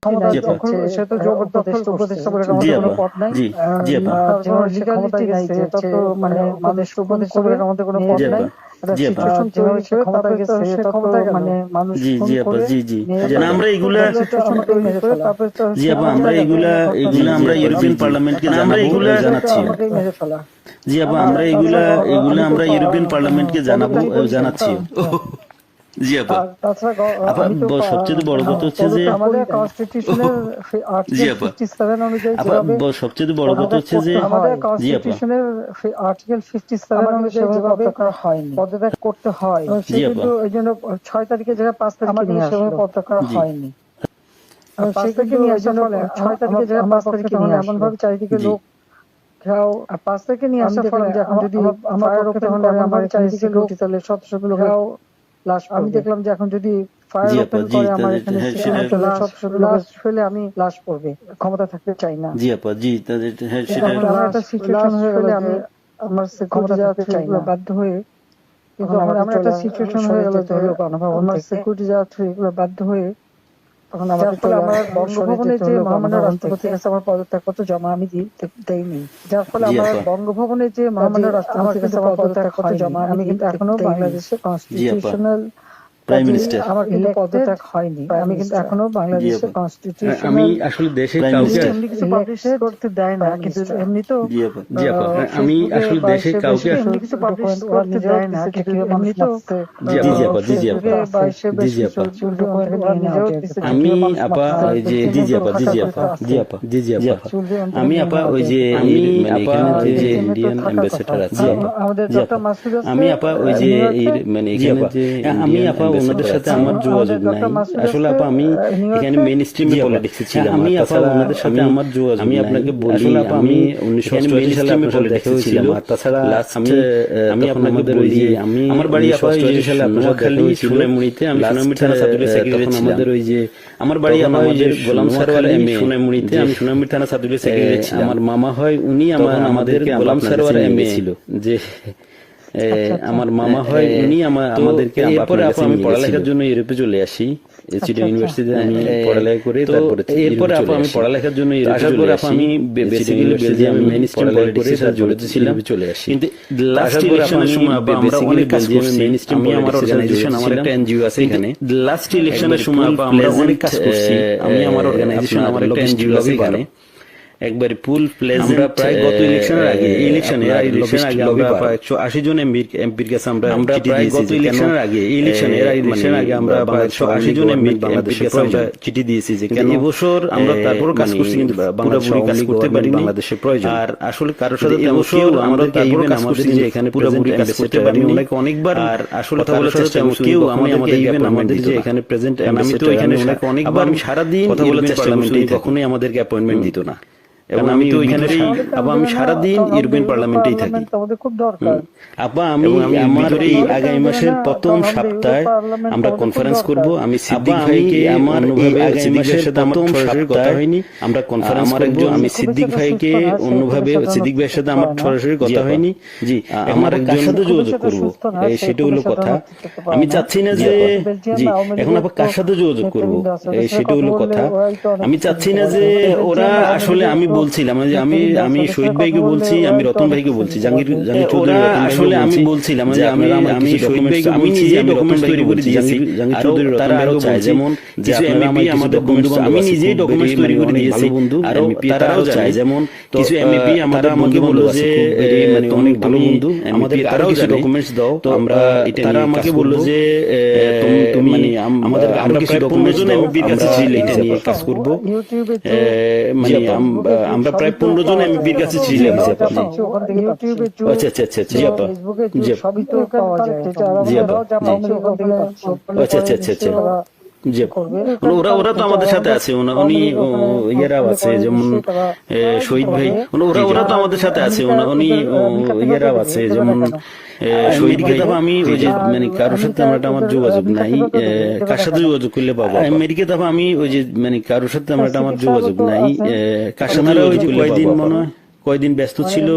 ক্ষমতা জি আপা দখল, সে তো জবরদখল উপদেষ্টা বলে জি আমাদের কোনো আপা পদ নাই। জি জি আপা যেমন লিগালিটি নাই যে এটা তো মানে মানুষ উপদেষ্টা বলে আমাদের কোনো পদ জি নাই। আপা একটা জি আপা সিচুয়েশন তৈরি করে তারপরে তো সে ক্ষমতায় গেল, মানে মানুষ জি ফোন জি আপা করে জি জি নিয়ে যে না আমরা এগুলা সিচুয়েশন তৈরি করে তারপরে তো জি সে আপা আমরা ক্ষমতায় গেল। এগুলা এগুলা আমরা ইউরোপিয়ান পার্লামেন্টকে জানাবো জানাচ্ছি আমাকেই মেরে ফেলা। জি আপা আমরা এগুলা এগুলা আমরা ইউরোপিয়ান পার্লামেন্টকে জানাবো জানাচ্ছি জি আপা তাছাড়া আপা আমি তো সবচেয়ে বড় কথা হচ্ছে যে আমাদের কনস্টিটিউশনের জি আর্টিকেল আপা 57 অনুযায়ী আপা যেভাবে সবচেয়ে বড় কথা হচ্ছে যে আমাদের জি আপা কনস্টিটিউশনের আর্টিকেল 57 অনুযায়ী যেভাবে পদত্যাগ হয়নি, পদত্যাগ করতে হয়, সে জি আপা কিন্তু এই জন্য 6 তারিখে জায়গায় 5 তারিখে নিয়ে সেভাবে পদত্যাগ জি হয়নি। সে কিন্তু নিয়ে আসার ফলে 6 তারিখে জায়গায় 5 তারিখে নিয়ে এমন ভাবে চারিদিকে জি লোক ঘেরাও, 5 তারিখে নিয়ে আসার ফলে যে এখন যদি ফায়ার ওপেন করে আমার চারিদিকে লোক, তাহলে শত লোক লাশ, আমি দেখলাম যে এখন যদি ফায়ার জি আপা ওপেন জি করে আমার তাদের এখানে হ্যাঁ সেটা লাশ ফেলে আমি লাশ পড়বে, ক্ষমতা থাকতে চাই না। জি আপা জি তাদের হ্যাঁ সেটা আমার একটা সিচুয়েশন হয়ে গেল আমি আমার সিকিউরিটি যাওয়াতে এগুলো বাধ্য হয়ে, কিন্তু আমার একটা সিচুয়েশন হয়ে গেল যে আমার সিকিউরিটি যাওয়াতে এগুলো বাধ্য হয়ে, তখন আমাদের ফলে আমার বঙ্গভবনে যে মহামান্য রাষ্ট্রপতির কাছে আমার পদত্যাগপত্র জমা আমি দেইনি, যার ফলে জি আমার আপা বঙ্গভবনে যে মহামান্য রাষ্ট্রপতির কাছে আমার পদত্যাগপত্র জমা আমি কিন্তু এখনো বাংলাদেশের কনস্টিটিউশনাল প্রাইম মিনিস্টার আমার কিন্তু পদত্যাগ হয়নি, আমি কিন্তু এখনো বাংলাদেশের আমি কনস্টিটিউশনাল আসলে দেশে কাউকে এমনি কিছু পাবলিশ করতে দেয় না, কিন্তু এমনি তো জি আপা জি আপা আমি আসলে দেশে কাউকে এমনি কিছু পাবলিশ করতে দেয় না, কিন্তু এমনি তো জি আপা জি জি আপা জি জি আপা আমি আপা ওই যে জি জি আপা জি জি আপা জি আপা জি জি আপা আমি আপা ওই যে আমি আপা ওই যে ইন্ডিয়ান অ্যাম্বাসেডর আছে আমাদের জি ডক্টর আপা মাসুদ আছে, আমি আপা ওই যে মানে এখানে যে আমি আপা ওনাদের সাথে আমার যোগাযোগ নাই আসলে আপা আমি এখানে মেইন স্ট্রিমে পলিটিক্সে ছিলাম আমি আপা ওনাদের সাথে আমার যোগাযোগ আমি আপনাকে বলি আসলে আপা আমি 1988 সালে আপনার সাথে দেখা হয়েছিল আর তাছাড়া আমি আপনাকে বলি আমি আমার বাড়ি আপা 1988 সালে আপনার সাথে দেখা হয়েছিল সোনামুড়িতে আমি সোনামুড়ি থানা সাদুলের সেক্রেটারি ছিলাম আমাদের ওই যে আমার বাড়ি আমাদের গোলাম সারওয়ার এমএ সোনামুড়িতে আমি সোনামুড়ি থানা সাদুলের সেক্রেটারি ছিলাম আমার মামা হয় উনি আমাদের গোলাম সারওয়ার এমএ ছিল যে আমার মামা হয় উনি আমাদেরকে এরপরে আমি পড়ালেখার জন্য ইউরোপে চলে আসি চিটাগং ইউনিভার্সিটিতে আমি পড়ালেখা করে তারপরে এরপরে আমি পড়ালেখার জন্য আসার পরে আমি বেসিক্যালি বেলজিয়ামে মেইন স্ট্রিম পলিটিক্সের সাথে জড়িত ছিলাম চলে আসি কিন্তু লাস্ট ইলেকশনের সময় আমরা অনেক কাজ করছি মেইন স্ট্রিম আমি আমার অর্গানাইজেশন আমার একটা এনজিও আছে এখানে লাস্ট ইলেকশনের সময় আমরা অনেক কাজ করছি আমি আমার অর্গানাইজেশন আমার একটা এনজিও আছে এখানে একবার ফুল প্লেজেন্ট আমরা প্রায় গত ইলেকশনের আগে ইলেকশনের আগে আমরা প্রায় 180 জন এমপির কাছে আমরা প্রায় গত ইলেকশনের আগে ইলেকশনের আগে আমরা 180 জন এমপির কাছে আমরা চিঠি দিয়েছি যে কেন এবছর আমরা তারপর কাজ করছি কিন্তু পুরোপুরি কাজ করতে পারি বাংলাদেশের প্রয়োজন আর আসলে কারোর সাথে এবছর আমরা তারপর কাজ করছি যে এখানে পুরোপুরি কাজ করতে পারি অনেকবার আর আসলে কথা বলার চেষ্টা কেউ আমাদের ইভেন আমাদের যে এখানে প্রেজেন্ট আমি তো এখানে অনেকবার আমি সারা দিন কথা বলার চেষ্টা করছি কখনোই আমাদেরকে অ্যাপয়েন্টমেন্ট দিত না এবং আমি তো এখানেই আবার আমি সারাদিন ইউরোপিয়ান পার্লামেন্টেই থাকি আপা আমি আমার এই আগামী মাসের প্রথম সপ্তাহে আমরা কনফারেন্স করব আমি সিদ্দিক ভাইকে আমার আগামী মাসের সাথে আমার সরাসরি কথা হয়নি আমরা কনফারেন্স করব আমি সিদ্দিক ভাইকে অন্যভাবে সিদ্দিক ভাইয়ের সাথে আমার সরাসরি কথা হয়নি জি আমার একজন সাথে যোগাযোগ করব সেটা হলো কথা আমি চাচ্ছি না যে জি এখন আবার কার সাথে যোগাযোগ করব সেটা হলো কথা আমি চাচ্ছি না যে ওরা আসলে আমি বলছিলাম যে আমি শহীদ ভাইকে বলছি আমি রতন ভাইকে বলছি জাহাঙ্গীর চৌধুরী আসলে আমি বলছিলাম যে আমি শহীদ ভাইকে আমি নিজেই ডকুমেন্টস তৈরি করে দিয়েছি জাহাঙ্গীর চৌধুরী তারাও চায় যেমন কিছু এমপি আমাদের বন্ধু আমি নিজেই ডকুমেন্টস তৈরি করে দিয়েছি আর তারাও চায় যেমন কিছু এমপি আমাদের আমাকে বলল যে মানে অনেক ভালো বন্ধু আমাদের তারাও কিছু ডকুমেন্টস দাও তো আমরা তারা আমাকে বলল যে তুমি আমাদের আরো কিছু ডকুমেন্টস দাও আমরা এটা নিয়ে কাজ করব মানে আমরা প্রায় 15 জন এমপির কাছে ছিলাম আচ্ছা আচ্ছা আচ্ছা জি আপা জি সবই তো পাওয়া যায় জি আপা আচ্ছা আচ্ছা আচ্ছা আচ্ছা জি ওরা তো আমাদের সাথে আছে উনি ইয়েরাও আছে যেমন শহীদ ভাই ওরা তো আমাদের সাথে আছে উনি ইয়েরাও আছে যেমন শহীদ কিতাব আমি ওই যে মানে কারোর সাথে আমার যোগাযোগ নাই কার সাথে যোগাযোগ করলে পাবো আমেরিকা তাপ আমি ওই যে মানে কারোর সাথে আমার যোগাযোগ নাই কার সাথে ওই যে কয়দিন মনে হয় কয়দিন ব্যস্ত ছিল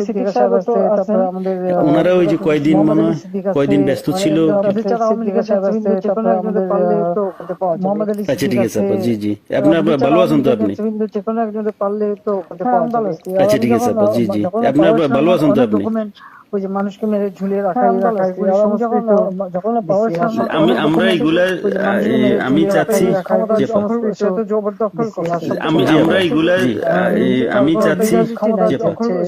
সিদ্দিক সাহেব আছে, তারপরে আমাদের ওনারা ওই যে কয়দিন মোহাম্মদ মানে আলী সিদ্দিক আছে, কয়দিন ব্যস্ত ছিল সিদ্দিক সাহেব আছে, তারপরে আমাদের মোহাম্মদ আলী আচ্ছা ঠিক সিদ্দিক আছে আছে। আপা, জি জি আপনার ভালো আছেন তো আপনি? যে কোনো একজনে পারলে তো ভালো আছি। আচ্ছা ঠিক আছে আপা, জি জি আপনার ভালো আছেন তো আপনি? ডকুমেন্ট ওই যে মানুষকে মেরে ঝুলিয়ে রাখা যখন আমরা এগুলা আমি চাচ্ছি যে জবরদখল আমরা এগুলা আমি চাচ্ছি যে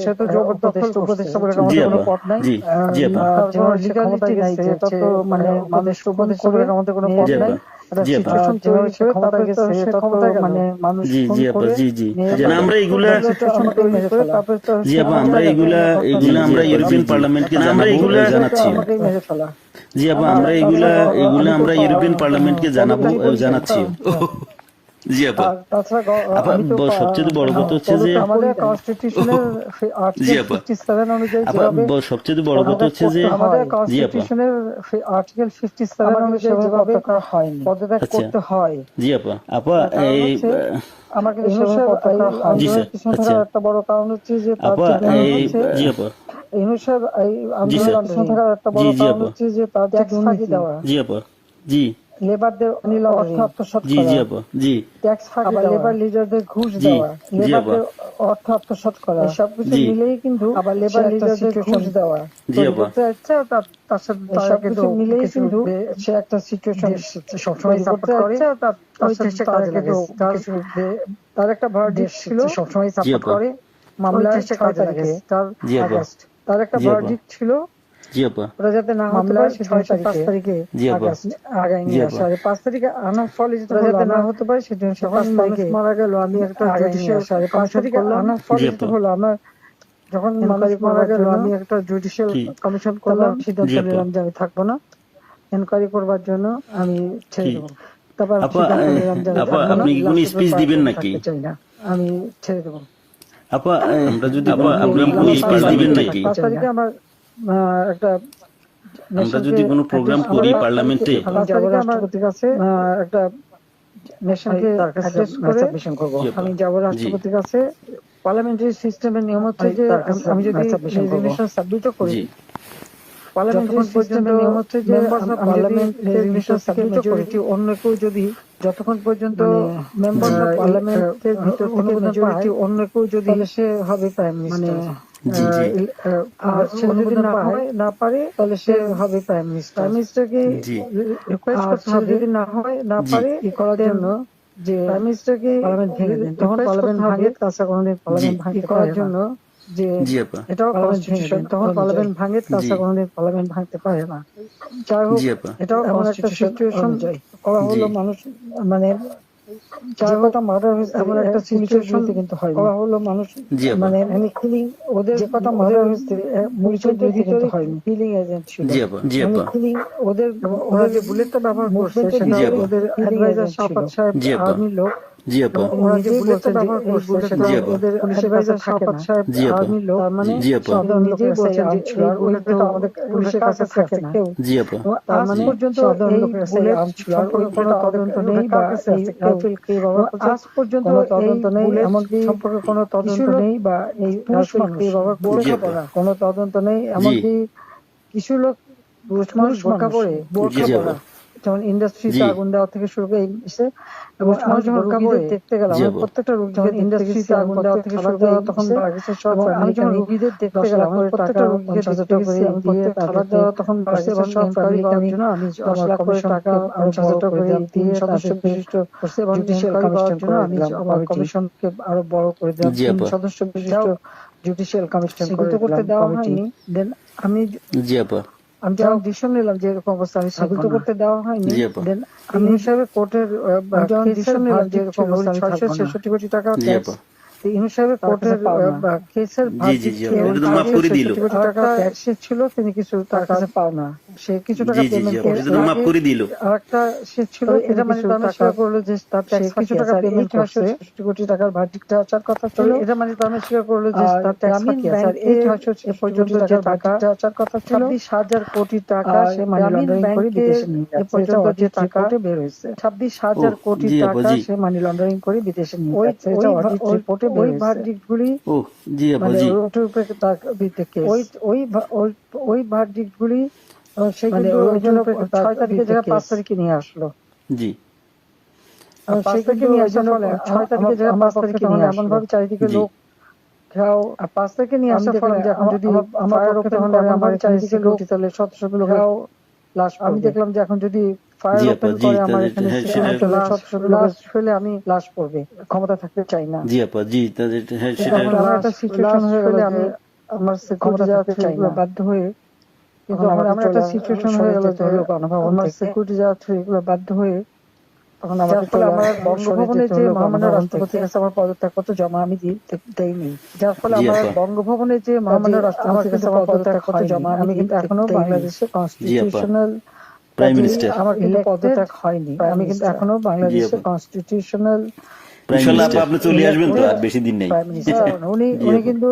সে তো জবরদখল উপদেষ্টা বলে জি কোনো আপা, পদ নাই, জি জি আপা, লিগ্যালিটি নাই, এটা তো মানে উপদেষ্টা বলে আমাদের কোনো পদ জি নাই। আপা, জি আপা, সিচুয়েশন তৈরি করে তারপরে তো সে ক্ষমতায় মানে মানুষ জি জি আপা, জি জি যেন আমরা এগুলা সিচুয়েশন তৈরি করে তারপরে তো জি আপা আমরা এগুলা আমরা ইউরোপিয়ান পার্লামেন্টকে আমরা এগুলা জানাচ্ছি। আমাকেই মেরে ফেলা। জি আপা আমরা এগুলা আমরা ইউরোপিয়ান পার্লামেন্টকে জানাচ্ছি। জি আপা, আপা সবচেয়ে বড় কথা হচ্ছে যে আমাদের কনস্টিটিউশনের জি আর্টিকেল আপা, 57 অনুযায়ী আপা সবচেয়ে বড় কথা হচ্ছে যে আমাদের জি আপা, কনস্টিটিউশনের আর্টিকেল 57 অনুযায়ী যেভাবে পদত্যাগ আচ্ছা। করতে হয়। জি আপা, আপা এই আমাকে সেভাবে পদত্যাগ জি স্যার, আচ্ছা একটা বড় কারণ হচ্ছে যে তার আপা যে এই জি আপা, ইউনুসের এই জি স্যার, আন্দোলন থাকার একটা বড় জি জি কারণ আপা, হচ্ছে যে তার যে দুর্নীতি দেওয়া, জি আপা, জি লেবারদের অর্থ আত্মসাৎ জি জি করা, আপা, জি ট্যাক্স ফাঁকি দেওয়া, লেবার লিডারদের ঘুষ জি দেওয়া, জি আপা, লেবারদের অর্থ আত্মসাৎ করা, সবকিছু জি মিলেই কিন্তু আবার লেবার লিডারদের ঘুষ দেওয়া জি আপা, তার সাথে সবকিছু মিলেই কিন্তু সে একটা সিচুয়েশন সবসময় সাপোর্ট করে, তার একটা ভার্ডিক্ট ছিল সবসময় জি সাপোর্ট আপা, করে মামলার 6 তারিখে জি আপা, আগস্ট তার একটা জি আপা, ভার্ডিক্ট ছিল জি আপা, ওরা যাতে না হতে পারে সেটা 5 তারিখে জি আপা, আগস্ট আগায় জি নিয়ে আপা, আসে। আর 5 তারিখে আনার ফলে যাতে না হতে পারে সেটা 5 তারিখে মারা গেল। আমি একটা জুডিশিয়াল 5 তারিখে আনার ফলে জি যেটা আপা, হলো আমার যখন মানুষ মারা গেল আমি একটা জুডিশিয়াল কি কমিশন করলাম, সিদ্ধান্ত জি আপা, নিলাম যে আমি থাকবো না, এনকোয়ারি করবার জন্য আমি ছেড়ে কি দেবো। তারপর আপা সিদ্ধান্ত নিলাম যে আমি আপা থাকবো না, আপনি কি কোনো স্পিচ দিবেন নাকি? থাকতে চাই না, আমি ছেড়ে দেবো। আপা আমরা যদি আপনি কোনো স্পিচ দিবেন নাকি? 5 তারিখে আমার একটা আমরা যদি কোনো প্রোগ্রাম করি পার্লামেন্টে, আমি যাবো রাষ্ট্রপতির কাছে একটা নেশনকে অ্যাড্রেস করে জি আপা, আমি যাবো জি রাষ্ট্রপতির কাছে। পার্লামেন্টারি সিস্টেমের নিয়ম হচ্ছে যে আমি যদি রেজিগনেশন সাবমিটও করি, পার্লামেন্টারি সিস্টেমের নিয়ম হচ্ছে যে পার্লামেন্ট রেজিগনেশন সাবমিটও মেজরিটি অন্য কেউ যদি যতক্ষণ পর্যন্ত মেম্বার অফ পার্লামেন্টের ভিতর থেকে মেজরিটি অন্য কেউ যদি সে হবে প্রাইম মিনিস্টার, জি জি আর সে যদি না পারে তাহলে সে হবে প্রাইম মিনিস্টার। প্রাইম মিনিস্টারকে জি রিকোয়েস্ট করতে হবে যদি না জি পারে ই করার জন্য যে প্রাইম মিনিস্টারকে পার্লামেন্ট ভেঙে দেন, তখন পার্লামেন্ট ভাঙে, তাছাড়া কোনোদিন পার্লামেন্ট ভাঙতে করার জন্য যে জি আপা, এটাও কনস্টিটিউশন, তখন পার্লামেন্ট ভাঙে, তাছাড়া কোনোদিন পার্লামেন্ট ভাঙতে পারে না। যাই হোক জি আপা, এটাও এমন একটা সিচুয়েশন করা হলো, জি মানুষ মানে যাই হোক মার্ডার হয়েছে এমন একটা সিচুয়েশন কিন্তু হয় করা হলো, মানুষ জি আপা, মানে কিলিং ওদের যে কটা মার্ডার হয়েছে পুলিশের ভিতরে কিলিং এজেন্ট ছিল, জি আপা, জি আপা, কিলিং ওদের ওরা যে বুলেটটা ব্যবহার করছে সেটা জি আপা, ওদের অ্যাডভাইজার শাফাত সাহেব জি আপা, আর্মি লোক, জি আপা, ওরা যে বুলেটটা ব্যবহার করছে সেটা জি আপা, ওদের অ্যাডভাইজার শাফাত সাহেব জি আপা, আর্মি লোক, তার মানে জি আপা, সাধারণ নিজেই বলছেন যে এই বুলেটটা আমাদের পুলিশের কাছে থাকে না কেউ, জি আপা, তার মানে পর্যন্ত এই বুলেট সম্পর্কে কোনো তদন্ত নেই বা এই রাইফেল কে ব্যবহার করছে আজ পর্যন্ত কোনো তদন্ত নেই, এমনকি সম্পর্কে কোনো তদন্ত নেই বা এই রাইফেল কে ব্যবহার করছে কোনো তদন্ত নেই, এমনকি কিছু লোক পুরুষ মানুষ বোরকা পরে জি আপা, যেমন ইন্ডাস্ট্রিতে জি আগুন দেওয়া থেকে শুরু করে এবং আমি যখন রোগীদের দেখতে গেলাম, জি আমি আপা, প্রত্যেকটা রোগীদের ইন্ডাস্ট্রিতে আগুন দেওয়া থেকে শুরু করে তখন আমি যখন রোগীদের দেখতে গেলাম, আমি প্রত্যেকটা রোগীকে দেখতে গেছি, আমি প্রত্যেক খাবার দেওয়া তখন এনকোয়ারি করার জন্য আমি 10 লাখ করে টাকা 50,000 টাকা করে দিয়ে সদস্য বিশিষ্ট জুডিশিয়াল কমিশন জন্য আমি আমার কমিশনকে আরো বড় করে দিলাম, জি আপা, সদস্য বিশিষ্ট জুডিশিয়াল কমিশন করতে দেওয়া হয়নি। দেন আমি জি আপা, আমি যখন ডিসিশন নিলাম যে এরকম অবস্থা আমি সেগুলো তো করতে দেওয়া হয়নি, জি আপা, দেন আমি হিসাবে কোর্টের যখন ডিসিশন নিলাম যে এরকম অবস্থা 666 কোটি টাকা জি আপা, হিসাবে কোর্টের কেসের জি জি জি আপা, এটা তো মাফ করে দিল, টাকা ট্যাক্স ছিল, তিনি কিছু টাকা পাও না, সে কিছু টাকা জি জি জি পেমেন্ট আপা, এটা তো মাফ করে দিল, আরেকটা সে ছিল, এটা মানে তারা স্বীকার করলো যে তার ট্যাক্স কিছু টাকা পেমেন্ট করছে, 60 কোটি টাকার ভার্ডিক্টটা আসার কথা ছিল, এটা মানে তারা স্বীকার করলো যে তার ট্যাক্স বাকি আছে, আর এই 666 পর্যন্ত যে টাকা আসার কথা ছিল 26,000 কোটি টাকা সে মানি লন্ডারিং করে বিদেশে নিয়ে যাচ্ছে, এই পর্যন্ত যে টাকা বের হয়েছে 26,000 কোটি জি আপা, টাকা জি সে মানি লন্ডারিং করে বিদেশে নিয়ে যাচ্ছে, এটা অডিট রিপোর্টে ওই ভার্ডিক্ট গুলি ও জি আপা মানে জি ওটার উপরে তার বিতে ওই ভার্ডিক্ট গুলি সেগুলো ওই জন্য 6 তারিখে জায়গা 5 তারিখে নিয়ে আসলো। জি 5 তারিখে নিয়ে আসার ফলে 6 তারিখে জায়গা 5 তারিখে নিয়ে এমন ভাবে চারিদিকে জি লোক খাও 5 তারিখে নিয়ে আসার ফলে এখন যদি আমার পক্ষে তখন আমার চারিদিকে লোক তাহলে শত শত লোক লাশ আমি দেখলাম যে এখন যদি ফায়ার জি আপা ওপেন জি করে আমার এখানে হ্যাঁ সেটা শত শত লাশ ফেলে আমি লাশ পড়বে ক্ষমতা থাকতে চাই না। জি আপা জি হ্যাঁ সেটা এখন আমার একটা সিচুয়েশন হয়ে গেল আমি আমার সিকিউরিটি যাওয়াতে চাইলে বাধ্য হয়ে কিন্তু আমার একটা সিচুয়েশন হয়ে গেল যে আমার সিকিউরিটি যাওয়াতে এগুলো বাধ্য হয়ে তখন আমাকে আমার বঙ্গভবনে যে মহামান্য রাষ্ট্রপতির কাছে আমার পদত্যাগপত্র জমা আমি দেইনি, যার ফলে জি আমার আপা। বঙ্গভবনে যে মহামান্য রাষ্ট্রপতির কাছে আমার পদত্যাগপত্র জমা আমি কিন্তু এখনো বাংলাদেশের কনস্টিটিউশনাল প্রাইম মিনিস্টার আমার কিন্তু পদত্যাগ হয়নি, আমি কিন্তু এখনো বাংলাদেশের কনস্টিটিউশনাল ইনশাআল্লাহ আপা আপনি চলে আসবেন তো আর বেশি দিন নেই প্রাইম মিনিস্টার উনি কিন্তু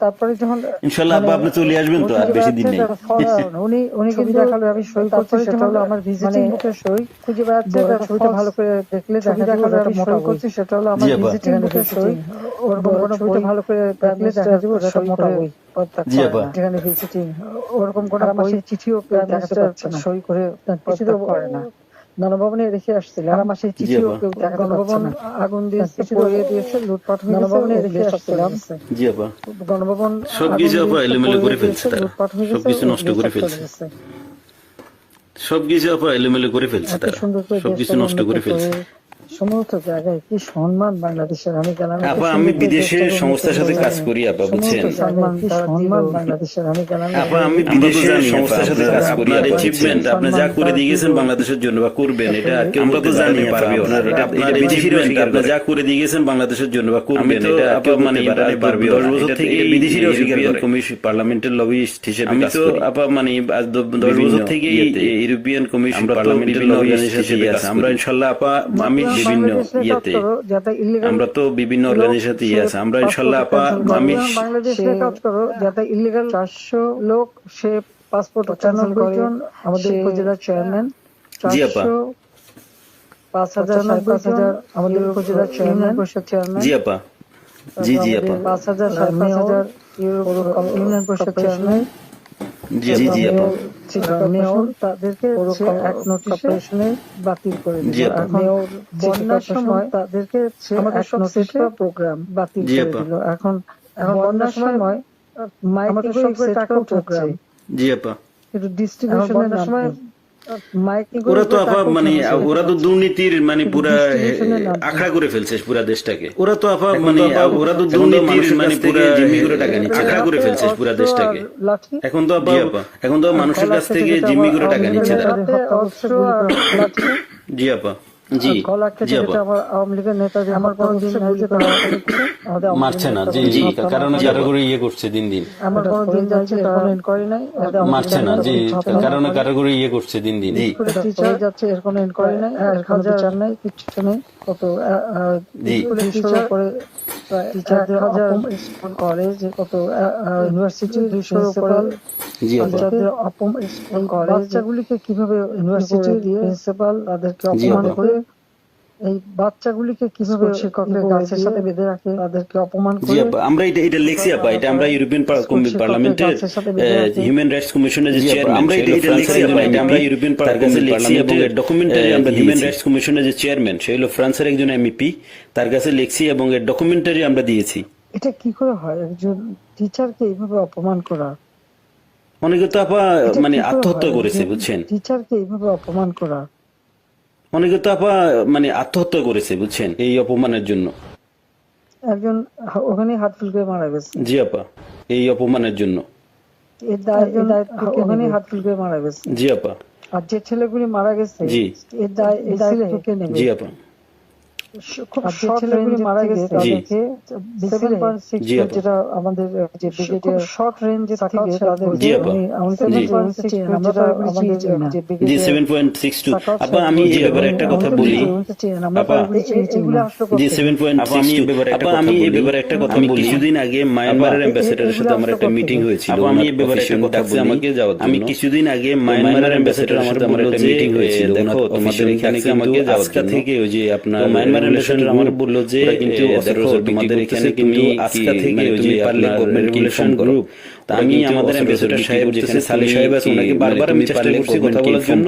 তারপরে যখন ইনশাআল্লাহ আপা আপনি চলে আসবেন তো আর বেশি দিন নেই উনি কিন্তু দেখালো আমি সই করছি সেটা হলো আমার ভিজিটিং বুকের সই খুঁজে বেড়াচ্ছে ছবিটা ভালো করে দেখলে দেখা যাবে ওটা মোটা করছি সেটা হলো আমার জি আপা। ভিজিটিং বুকের সই ওরকম কোনো ছবিটা ভালো করে দেখলে দেখা যাবে ওটা মোটা বই জি আপা। যেখানে ভিজিটিং ওরকম কোনো মাসের চিঠিও দেখাতে পারছে না সই করে কিছু তো করে না গণভবনে রেখে আসছিল আর মাসের চিঠিও কেউ দেখাতে পারছে না আগুন দিয়ে কিছু পড়িয়ে দিয়েছে লুটপাট হয়ে গণভবনে রেখে আসছিলাম জি আপা গণভবন সবকিছু আপা এলোমেলো করে ফেলছে তারা সবকিছু নষ্ট করে ফেলছে সবকিছু আপা এলোমেলো করে ফেলছে তারা সবকিছু নষ্ট করে ফেলছে সমস্ত জায়গায় কি সম্মান বাংলাদেশের আমি গেলাম আপা আমি বিদেশের সংস্থার সাথে কাজ করি আপা বুঝছেন সম্মান বাংলাদেশের আমি গেলাম আপা আমি বিদেশের সংস্থার সাথে কাজ করি আপনার অ্যাচিভমেন্ট আপনি যা করে দিয়ে গেছেন বাংলাদেশের জন্য বা করবেন এটা আমরা তো জানি পারবে আপনার এটা আপনার বিদেশি আপনি যা করে দিয়ে গেছেন বাংলাদেশের জন্য বা করবেন এটা আপা মানে পারবে 10 বছর থেকে বিদেশি ইউরোপিয়ান কমিশন পার্লামেন্টের লবিস্ট হিসেবে কাজ করি আমি তো আপা মানে 10 বছর থেকে ইউরোপিয়ান কমিশন পার্লামেন্টের লবিস্ট হিসেবে কাজ করি আমরা ইনশাআল্লাহ আপা আমি বিভিন্ন ইয়েতে আমরা তো বিভিন্ন অর্গানাইজেশনে আছে আমরা ইনশাআল্লাহ আপা আমি বাংলাদেশে কাজ করো যাতে ইলিগাল 400 লোক সে পাসপোর্ট ক্যান্সেল করে আমাদের উপজেলা চেয়ারম্যান জি আপা 5000 5000 আমাদের উপজেলা চেয়ারম্যান পরিষদ চেয়ারম্যান জি আপা জি জি আপা 5000 5000 ইউনিয়ন পরিষদ চেয়ারম্যান জি জি জি আপা মেয়র তাদেরকে এক নোটিশে বাতিল করে দিল। এখন বন্যার সময় তাদেরকে আমাদের সব সেট প্রোগ্রাম বাতিল করে দিল। এখন বন্যার সময় মাইকে সব সেট প্রোগ্রাম জি আপা কিন্তু ডিস্ট্রিবিউশনের সময় ওরা তো আপা মানে ওরা তো দুর্নীতির মানে পুরা আখড়া করে ফেলছে পুরা দেশটাকে ওরা তো আপা মানে ওরা তো দুর্নীতির মানে পুরা জিম্মি করে টাকা নিচ্ছে আখড়া করে ফেলছে পুরা দেশটাকে এখন তো আপা এখন তো মানুষের কাছ থেকে জিম্মি করে টাকা নিচ্ছে তারা জি আপা জি জি আপা আওয়ামী লীগের নেতা যে আমার কোনদিন মারছে না জি জি কারণ যারা করে ইয়ে করছে দিন দিন আমার কোনদিন যাচ্ছে কমেন্ট করে নাই মারছে না জি কারণ কারো করে ইয়ে করছে দিন দিন জি টিচার যাচ্ছে এর কোনো ইনকোয়ারি নাই আর বিচার নাই কিছু নেই কত টিচার করে টিচারদের স্কুল কলেজ কত ইউনিভার্সিটি 200 উপরে জি আপা স্কুল কলেজ বাচ্চাগুলিকে কিভাবে ইউনিভার্সিটি দিয়ে প্রিন্সিপাল তাদেরকে অপমান করে এই বাচ্চাগুলিকে কিভাবে শিক্ষকদের গাছের সাথে বেঁধে রাখে তাদেরকে অপমান করে জি আপা আমরা এটা লিখছি আপা এটা আমরা ইউরোপিয়ান পার্লামেন্টের হিউম্যান রাইটস কমিশনের যে চেয়ারম্যান আমরা এটা লিখছি আপা এটা আমরা ইউরোপিয়ান পার্লামেন্টের ডকুমেন্টারি আমরা হিউম্যান রাইটস কমিশনের যে চেয়ারম্যান সে হলো ফ্রান্সের একজন এমপি তার কাছে লিখছি এবং এর ডকুমেন্টারি আমরা দিয়েছি। এটা কি করে হয় একজন টিচারকে এইভাবে অপমান করা? অনেকে তো আপা মানে আত্মহত্যা করেছে বুঝছেন টিচারকে এইভাবে অপমান করা অনেকে তো আপা মানে আত্মহত্যা করেছে বুঝছেন এই অপমানের জন্য একজন ওখানে হাত ফুল করে মারা গেছে জি আপা এই অপমানের জন্য ওখানে হাত ফুল করে মারা গেছে জি আপা আর যে ছেলেগুলি মারা গেছে জি এর দায়িত্ব কে নেবে? জি আপা যে ছেলেগুলি মারা গেছে তাদেরকে 7.6 যেটা আমাদের যে ব্রিগেডিয়ার শর্ট রেঞ্জ থেকে তাদের জি আপা জি 7.62 আপা আমি এই ব্যাপারে একটা কথা বলি আপা জি 7.62 আমি এই ব্যাপারে একটা কথা বলি কিছুদিন আগে মায়ানমারের অ্যাম্বাসেডরের সাথে আমার একটা মিটিং হয়েছিল আপা আমি এই ব্যাপারে একটা কথা বলি আমাকে যাওয়ার জন্য আমি কিছুদিন আগে মায়ানমারের অ্যাম্বাসেডরের সাথে আমার একটা মিটিং হয়েছিল দেখো তোমাদের এখানে আমাকে যাওয়ার থেকে ওই যে আপনার মায়ানমারের রেগুলেশন আমার বললো যে কিন্তু তোমাদের এখানে কিন্তু আজকে থেকে ওই যে পারলে গভর্নমেন্ট রেগুলেশন গ্রুপ, তা আমি আমাদের অ্যাম্বাসেডর সাহেব যেখানে সালে সাহেব আছে ওনাকে বারবার আমি চেষ্টা করছি কথা বলার জন্য,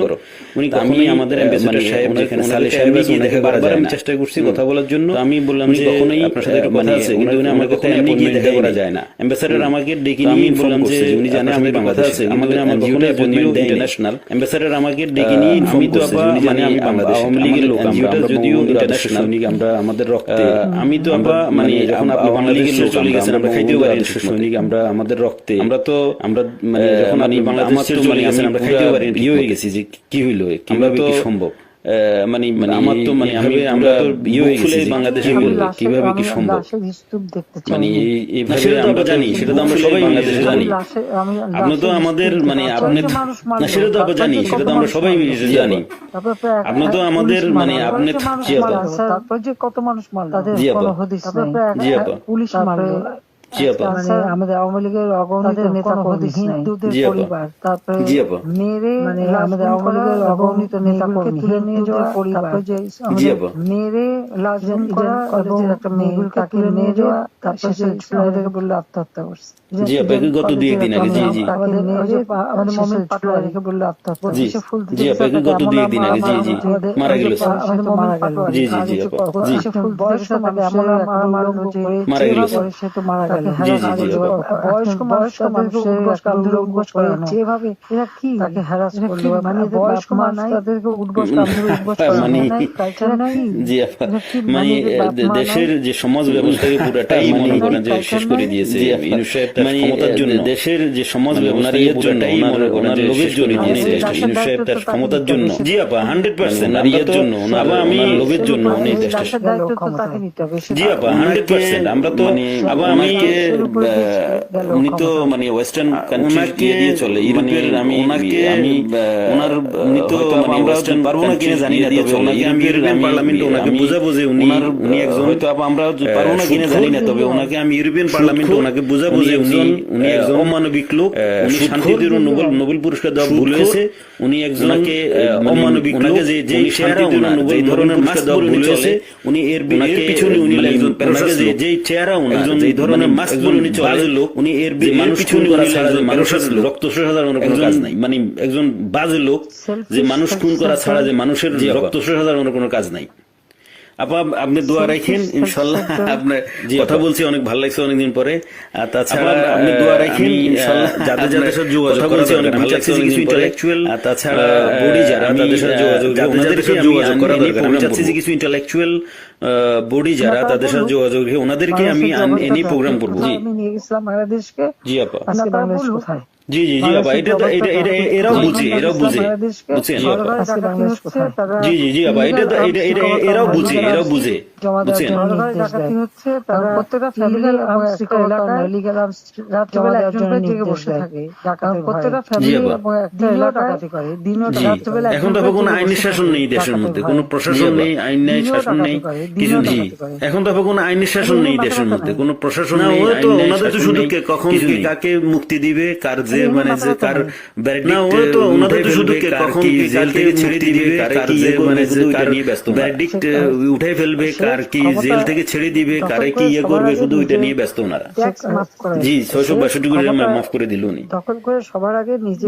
উনি আমি আমাদের অ্যাম্বাসেডর সাহেব যেখানে সালে সাহেব আছে ওনাকে বারবার আমি চেষ্টা করছি কথা বলার জন্য। আমি বললাম যে কখনোই আপনার সাথে একটু কথা আছে, কিন্তু উনি আমাকে এমনি গিয়ে দেখা করা যায় না। অ্যাম্বাসেডর আমাকে ডেকে নিয়ে বললাম যে উনি জানে আমি বাংলাদেশে, আমাদের আমার কখনো অ্যাপয়েন্টমেন্ট ইন্টারন্যাশনাল। অ্যাম্বাসেডর আমাকে ডেকে নিয়ে ইনফর্ম করছে উনি জানে আমি বাংলাদেশে, আওয়ামী লীগের লোক, আমরা যদিও ইন্টারন্যাশনাল, আমরা আমাদের রক্তে, আমি তো আবার মানে যখন আপনি বাংলাদেশের লোক চলে গেছেন আমরা খাইতেও পারি সৈনিক, আমরা আমাদের রক্তে, আমরা মানে যখন আপনি বাংলাদেশের চলে গেছেন আমরা খাইতেও পারি ইয়ে হয়ে গেছি যে কি হইলো, কিভাবে কি সম্ভব, মানে আমার তো মানে আমরা তো ইয়ে হয়ে গেছি বাংলাদেশে কিভাবে কি সম্ভব, মানে এইভাবে আমরা জানি, সেটা তো আমরা সবাই বাংলাদেশে জানি। আপনি তো আমাদের মানে আপনি না, সেটা তো আমরা জানি, সেটা তো আমরা সবাই জানি। আপনি তো আমাদের মানে আপনি জি আপা, তারপর যে কত মানুষ মারলো তাদের জি আপা, কোনো হদিস নাই। জি আপা, পুলিশ মারলো, জি আপা, মানে আমাদের আওয়ামী লীগের অগণিত নেতা কর্মী, হিন্দুদের জি আপা, পরিবার, তারপরে জি আপা, মেরে মানে আমাদের আওয়ামী লীগের অগণিত নেতা কর্মী তুলে নিয়ে যাওয়া পরিবার, জি আপা, মেরে লাশগুম করা এবং একটা মেয়েগুলোকে তুলে নিয়ে যাওয়া, তারপর সে ছেলেদেরকে বললো আত্মহত্যা করছে। জি আপা, গত 2 দিন আগে, জি জি, আমাদের মমিন পাটোয়ারিকে বললো আত্মহত্যা, জি জি আপা, গত 2 দিন আগে, জি জি, মারা গেল, জি জি জি আপা, জি বয়স্ক মানুষ এমন মারামারি যে মারা গেল, সে তো মারা গেল। জি জি জি আপা, বয়স্ক মানুষকে উঠবস করানো, যেভাবে এরা কি তাকে হ্যারাস করলো, মানে বয়স্ক মানুষদেরকে উঠবস মানে কালচার নাই। জি আপা, মানে দেশের যে সমাজ ব্যবস্থাকে পুরাটাই মনে করেন যে শেষ করে দিয়েছে ইউনূস সাহেব তার ক্ষমতার জন্য, দেশের যে সমাজ ব্যবস্থাকে পুরাটাই মনে করেন যে লোভের জন্য দিয়েছে ইউনূস সাহেব তার ক্ষমতার জন্য। জি আপা, 100% আর ইয়ের জন্য আবার আমি লোভের জন্য উনি দেশটা, জি আপা 100%। আমরা তো আবার আমি উনি তো মানে ওয়েস্টার্ন কান্ট্রি দিয়ে চলে, ইউরোপের, আমি ওনাকে আমি ওনার উনি তো মানে ওয়েস্টার্ন পারবো না কিনা জানি না, তবে ওনাকে আমি ইউরোপিয়ান পার্লামেন্টে ওনাকে বোঝাবো যে উনি একজন, হয়তো আমরা পারবো না কিনা জানি না, তবে ওনাকে আমি ইউরোপিয়ান পার্লামেন্টে ওনাকে বোঝাবো যে উনি একজন অমানবিক লোক, উনি শান্তির নোবেল পুরস্কার দেওয়া ভুল হয়েছে, উনি একজন অমানবিক লোক, যে শান্তির নোবেল ধরনের মাস্ক দেওয়া ভুল হয়েছে, উনি এর পিছনে উনি একজন যে চেহারা উনার যে ধরনের মাস্ক বলে উনি চলে লোক, উনি এর পিছনে উনি একজন মানুষের রক্ত সাধারণ কোনো কাজ নাই, মানে একজন বাজে লোক যে মানুষ খুন করা ছাড়া যে মানুষের রক্ত সাধারণ কোনো কাজ নাই। আপা আপনি দোয়া রাখেন ইনশাল্লাহ, আপনার কথা বলছি অনেক ভালো লাগছে অনেকদিন পরে, আর তাছাড়া আপনি দোয়া রাখেন ইনশাল্লাহ, যাদের যাদের সাথে যোগাযোগ বলছি অনেক ভালো লাগছে কিছু ইন্টেলেকচুয়াল, আর তাছাড়া বডি যারা তাদের সাথে যোগাযোগ, যাদের সাথে যোগাযোগ করা দরকার, আমি চাচ্ছি যে কিছু ইন্টেলেকচুয়াল বডি যারা তাদের সাথে যোগাযোগ রেখে ওনাদেরকে আমি এনে প্রোগ্রাম করবো। জি আমি নিয়ে গেছিলাম বাংলাদেশকে, জি আপা, আজকে বাংলাদেশ কোথায়? জি জি জি আপা, এটা এরাও বুঝে, বুঝছেন? জি জি জি আপা, এরাও বুঝে, বুঝছেন? ডাকাতি হচ্ছে, প্রত্যেকটা ফ্যামিলি রাত্রিবেলা একজন করে জেগে বসে থাকে, প্রত্যেকটা ফ্যামিলি একটা এলাকা ডাকাতি করে, দিনও রাত্রিবেলা। এখন তো কোনো আইনের শাসন নেই দেশের মধ্যে, কোনো প্রশাসন নেই, আইন নেই, শাসন নেই, কিছু নেই। এখন তো কোনো আইনের শাসন নেই দেশের মধ্যে, কোনো প্রশাসন নেই, ওনাদের তো শুধু কখন কাকে মুক্তি দিবে, কার যে মানে যে কার না, ওরা তো ওনাদের তো শুধু কখন জেল থেকে ছেড়ে দিবে, কার যে মানে যে কার ভার্ডিক্ট উঠে ফেলবে, কার কি জেল থেকে ছেড়ে দিবে, কারে কি ইয়ে করবে, শুধু ওইটা নিয়ে ব্যস্ত ওনারা। জি 662 কোটি মাফ করে দিল উনি, দখল করে সবার আগে নিজে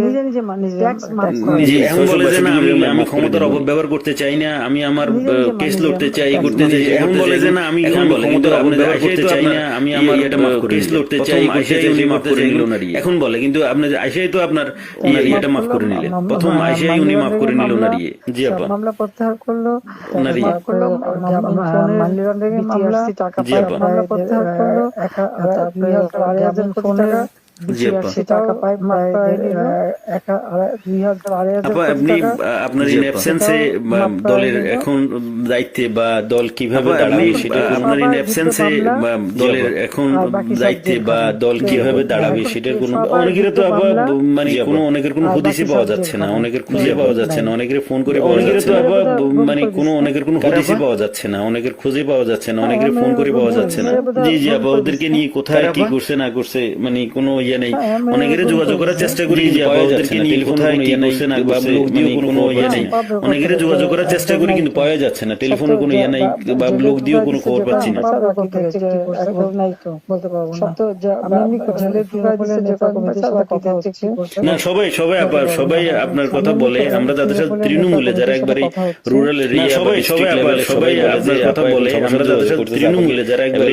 জি। এখন বলে যে না আমি ক্ষমতার অপব্যবহার করতে চাই না, আমি আমার কেস লড়তে চাই, করতে চাই। এখন বলে যে না আমি ক্ষমতার অপব্যবহার করতে চাই না, আমি আমার কেস লড়তে চাই, উনি মাফ করে নিল না। এখন বলে কিন্তু আপনি আইসাই তো আপনার ইয়েটা মাফ করে নিলেন, প্রথম আইসাই উনি মাফ করে নিল না। জি আপা, মামলা প্রত্যাহার করলো, নারী মানি লন্ডারিং মামলা, টাকা মামলা প্রত্যাহার করলো, আপনার ইন অ্যাবসেন্সে দলের এখন দায়িত্বে বা দল কিভাবে দাঁড়াবে সেটা, আপনার ইন অ্যাবসেন্সে দলের এখন দায়িত্বে বা দল কিভাবে দাঁড়াবে সেটার কোনো, অনেকের তো আবার মানে কোনো অনেকের কোনো হদিসই পাওয়া যাচ্ছে না, অনেকের খুঁজে পাওয়া যাচ্ছে না, অনেকের ফোন করে পাওয়া যাচ্ছে না, আবার মানে কোনো অনেকের কোনো হদিসই পাওয়া যাচ্ছে না, অনেকের খুঁজে পাওয়া যাচ্ছে না, অনেকের ফোন করে পাওয়া যাচ্ছে না। জি জি আবার ওদেরকে নিয়ে কোথায় কি করছে না করছে মানে কোনো ইয়ে নেই, অনেকের যোগাযোগ করার চেষ্টা করি যে ওদেরকে নিয়ে কোথায় কি করছে না বা ব্লগ দিয়ে কোনো ইয়ে নেই, অনেকের যোগাযোগ করার চেষ্টা করি কিন্তু পাওয়া যাচ্ছে না, টেলিফোনে কোনো ইয়ে নেই বা ব্লগ দিয়েও কোনো খবর পাচ্ছি না। না সবাই সবাই আবার সবাই আপনার কথা বলে, আমরা যাদের সাথে তৃণমূলে যারা একবারে রুরাল এরিয়া, সবাই সবাই আবার সবাই আপনার কথা বলে, আমরা যাদের সাথে তৃণমূলে যারা একবারে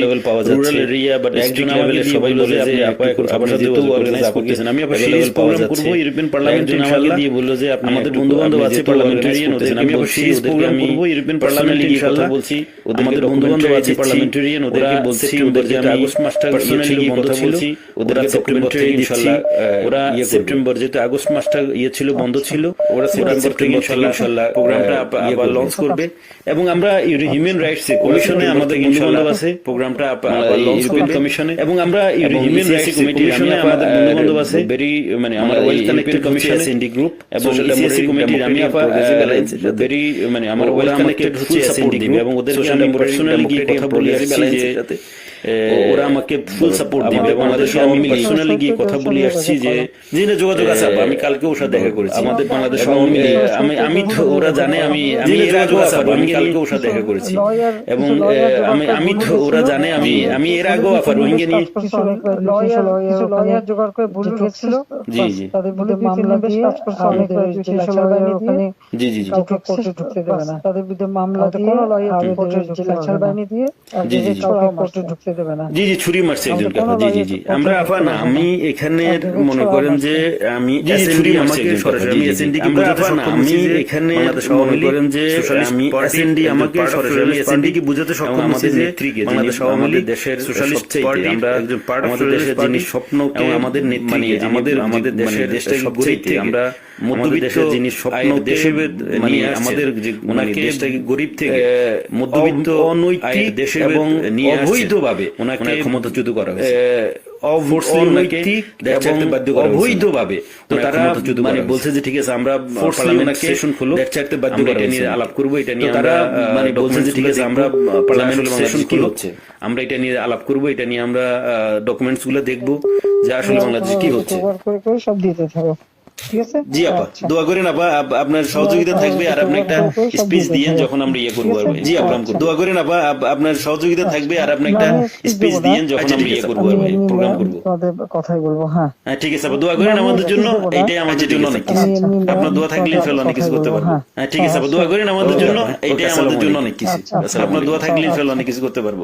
রুরাল এরিয়া বা ডিস্ট্রিক্ট লেভেলে সবাই বলে যে আপা এখন আমার সাথে অর্গানাইজ করতেছেন, আমি আবার সিরিজ প্রোগ্রাম করব ইউরোপিয়ান পার্লামেন্টে ইনশাআল্লাহ দিয়ে বললো যে আমাদের বন্ধু বান্ধব আছে পার্লামেন্টারিয়ান, ওদের আমি আবার সিরিজ প্রোগ্রাম করব ইউরোপিয়ান পার্লামেন্টে ইনশাআল্লাহ বলছি, আমাদের বন্ধু বান্ধব আছে পার্লামেন্টারিয়ান, ওদেরকে বলছি ওদেরকে আগস্ট মাসটা পার্সোনালি কথা বলছি, ওদের সেপ্টেম্বর থেকে ইনশাআল্লাহ ওরা সেপ্টেম্বর যেহেতু আগস্ট মাসটা ইয়ে ছিল বন্ধ ছিল, ওরা সেপ্টেম্বর থেকে ইনশাআল্লাহ প্রোগ্রামটা আবার লঞ্চ করবে। এবং আমরা হিউম্যান রাইটস কমিশনে আমাদের বন্ধু বান্ধব আছে, প্রোগ্রামটা আবার লঞ্চ করবে কমিশনে, এবং আমরা হিউম্যান রাইটস কমিশনে আমাদের বন্ধু বান্ধব আছে ভেরি মানে আমার well connected commission SND group এবং ইসিএসসি কমিটির আমি আপা ভেরি মানে আমার ওয়েল কানেক্টেড হচ্ছে এসএনডি গ্রুপ, এবং ওদেরকে আমি পার্সোনালি গিয়ে কথা বলে আসছি যে ওরা আমাকে ফুল সাপোর্ট দিবে, এবং আমাদের আমি পার্সোনালি গিয়ে কথা বলে আসছি যে যিনি যোগাযোগ আছে আমি কালকে ওর সাথে দেখা করেছি, আমাদের বাংলাদেশ আওয়ামী লীগ আমি তো ওরা জানে আমি যোগাযোগ আছে আমি কালকে ওর সাথে দেখা করেছি, এবং আমি তো ওরা জানে আমি এর আগেও আফা রোহিঙ্গা নিয়ে লয়ার জোগাড় করে ভুল হচ্ছিল, জি জি তাদের বিরুদ্ধে মামলা দিয়ে জি জি জি কাউকে কোর্টে ঢুকতে দেবে না, তাদের বিরুদ্ধে মামলা দিয়ে কোনো লয়ার জেলা বাহিনী দিয়ে কাউকে কোর্টে ঢুকতে দেবে না। জি জি ছুরি মারছে একজন কথা, জি জি জি আমরা আপা না আমি এখানে মনে করেন যে আমি ছুরি আমাকে সরাসরি আমি এসএনডি কে বোঝাতে সক্ষম হয়েছি যে এখানে মনে করেন যে আমি এসএনডি আমাকে সরাসরি এসএনডি কে বোঝাতে সক্ষম হয়েছি যে বাংলাদেশ আওয়ামী লীগ দেশের সোশ্যালিস্ট পার্টি, আমরা একজন পার্ট অফ দেশের যিনি স্বপ্ন এবং আমাদের নেত্রী আমাদের দেশের দেশটাকে গরিব থেকে আমরা মধ্যবিত্ত যিনি স্বপ্ন দেশে মানে আমাদের ওনাকে দেশটাকে গরিব থেকে মধ্যবিত্ত অনৈতিক দেশে এবং অবৈধভাবে ওনাকে ক্ষমতাচ্যুত করা হয়েছে, অনৈতিক এবং অবৈধভাবে। তো তারা মানে বলছে যে ঠিক আছে আমরা পার্লামেন্ট সেশন খুলো, এটা নিয়ে আলাপ করবো, এটা নিয়ে তারা মানে বলছে যে ঠিক আছে আমরা পার্লামেন্ট সেশন খুলো, আমরা এটা নিয়ে আলাপ করবো, এটা নিয়ে আমরা ডকুমেন্টস গুলো দেখবো যে আসলে বাংলাদেশে কি হচ্ছে। সব দিতে থাকো, ঠিক আছে? জি আপা দোয়া করেন আপা আপনার সহযোগিতা থাকবে, আর আপনি একটা স্পিচ দিয়েন যখন আমরা ইয়ে করবো। জি আপা দোয়া করেন আপা আপনার সহযোগিতা থাকবে, আর আপনি একটা স্পিচ দিয়েন যখন আমরা ইয়ে করবো প্রোগ্রাম করবো। কথাই বলবো। হ্যাঁ ঠিক আছে আপা দোয়া করেন আমাদের জন্য, এইটাই আমাদের জন্য অনেক কিছু, আপনার দোয়া থাকলে ইনশাআল্লাহ অনেক কিছু করতে পারবো। ঠিক আছে আপা দোয়া করেন আমাদের জন্য, এইটাই আমাদের জন্য অনেক কিছু, আপনার দোয়া থাকলে ইনশাআল্লাহ অনেক কিছু করতে পারবো।